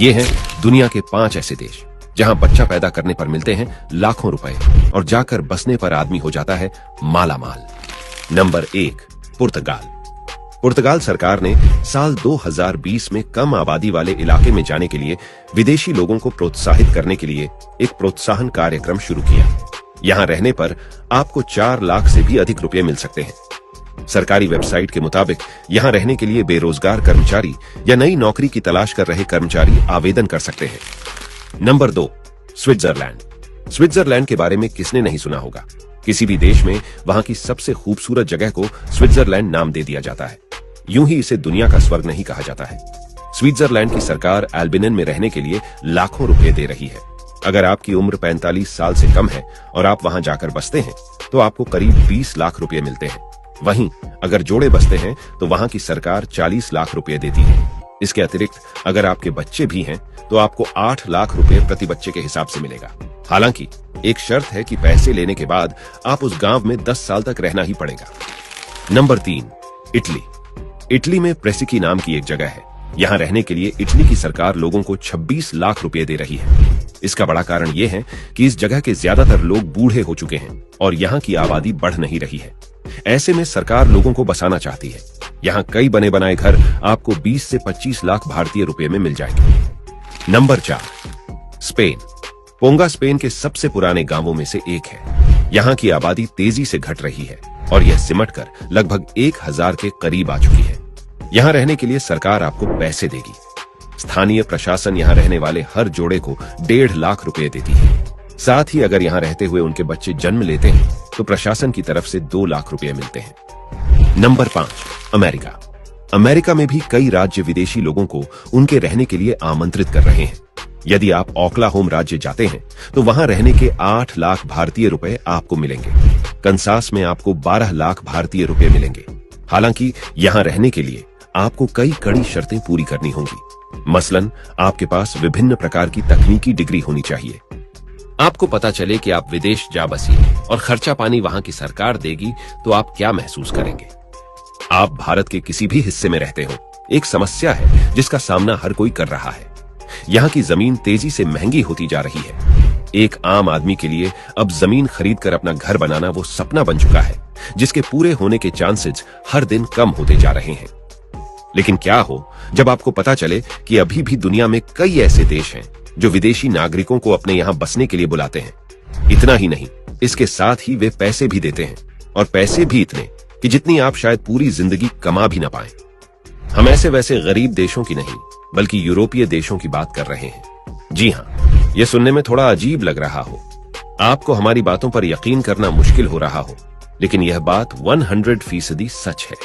ये हैं दुनिया के 5 ऐसे देश जहां बच्चा पैदा करने पर मिलते हैं लाखों रुपए और जाकर बसने पर आदमी हो जाता है माला माल। नंबर 1, पुर्तगाल। पुर्तगाल सरकार ने साल 2020 में कम आबादी वाले इलाके में जाने के लिए विदेशी लोगों को प्रोत्साहित करने के लिए एक प्रोत्साहन कार्यक्रम शुरू किया। यहां रहने पर आपको 4 लाख से भी अधिक रुपए मिल सकते हैं। सरकारी वेबसाइट के मुताबिक यहां रहने के लिए बेरोजगार कर्मचारी या नई नौकरी की तलाश कर रहे कर्मचारी आवेदन कर सकते हैं। Number 2, Switzerland. स्विट्जरलैंड के बारे में किसने नहीं सुना होगा। किसी भी देश में वहां की सबसे खूबसूरत जगह को स्विट्जरलैंड नाम दे दिया जाता है। यूं ही इसे दुनिया का स्वर्ग नहीं कहा जाता है। स्विट्जरलैंड की सरकार एल्बिनन में रहने के लिए लाखों रुपए दे रही है। अगर आपकी उम्र 45 साल से कम है और आप वहां जाकर बसते हैं तो आपको करीब 20 लाख रुपए मिलते हैं। वहीं अगर जोड़े बसते हैं तो वहां की सरकार 40 लाख रुपए देती है। इसके अतिरिक्त अगर आपके बच्चे भी हैं तो आपको 8 लाख रुपए प्रति बच्चे के हिसाब से मिलेगा। हालांकि एक शर्त है कि पैसे लेने के बाद आप उस गांव में 10 साल तक रहना ही पड़ेगा। Number 3, Italy. इटली में प्रेसिकी नाम की एक जगह है। यहां रहने के लिए इटली की सरकार लोगों को 26 लाख रुपए दे रही है। इसका बड़ा कारण यह है कि इस जगह के ज्यादातर लोग बूढ़े हो चुके हैं और यहाँ की आबादी बढ़ नहीं रही है। ऐसे में सरकार लोगों को बसाना चाहती है। यहाँ कई बने बनाए घर आपको 20 से 25 लाख भारतीय रुपए में मिल जाएंगे। Number 4, Spain. पोंगा स्पेन के सबसे पुराने गांवों में से एक है। यहाँ की आबादी तेजी से घट रही है और यह सिमटकर लगभग 1000 के करीब आ चुकी है। यहाँ रहने के लिए सरकार आपको पैसे देगी। स्थानीय प्रशासन यहाँ रहने वाले हर जोड़े को 1.5 लाख रुपए देती है। साथ ही अगर यहाँ रहते हुए उनके बच्चे जन्म लेते हैं तो प्रशासन की तरफ से 2 लाख रुपए मिलते हैं। Number 5, America. अमेरिका में भी कई राज्य विदेशी लोगों को उनके रहने के लिए आमंत्रित कर रहे हैं। यदि आप ओक्लाहोमा राज्य जाते हैं तो वहां रहने के 8 लाख भारतीय रुपए आपको मिलेंगे। कंसास में आपको 12 लाख भारतीय रुपए मिलेंगे। हालांकि यहाँ रहने के लिए आपको कई कड़ी शर्तें पूरी करनी होंगी। मसलन आपके पास विभिन्न प्रकार की तकनीकी डिग्री होनी चाहिए। आपको पता चले कि आप विदेश जा बसिए और खर्चा पानी वहां की सरकार देगी तो आप क्या महसूस करेंगे। आप भारत के किसी भी हिस्से में रहते हो, एक समस्या है जिसका सामना हर कोई कर रहा है। यहाँ की जमीन तेजी से महंगी होती जा रही है। एक आम आदमी के लिए अब जमीन खरीदकर अपना घर बनाना वो सपना बन चुका है जिसके पूरे होने के चांसेस हर दिन कम होते जा रहे हैं। लेकिन क्या हो जब आपको पता चले कि अभी भी दुनिया में कई ऐसे देश हैं जो विदेशी नागरिकों को अपने यहाँ बसने के लिए बुलाते हैं। इतना ही नहीं, इसके साथ ही वे पैसे भी देते हैं और पैसे भी इतने कि जितनी आप शायद पूरी जिंदगी कमा भी ना पाएं। हम ऐसे वैसे गरीब देशों की नहीं बल्कि यूरोपीय देशों की बात कर रहे हैं। जी हाँ, यह सुनने में थोड़ा अजीब लग रहा हो, आपको हमारी बातों पर यकीन करना मुश्किल हो रहा हो, लेकिन यह बात 100% सच है।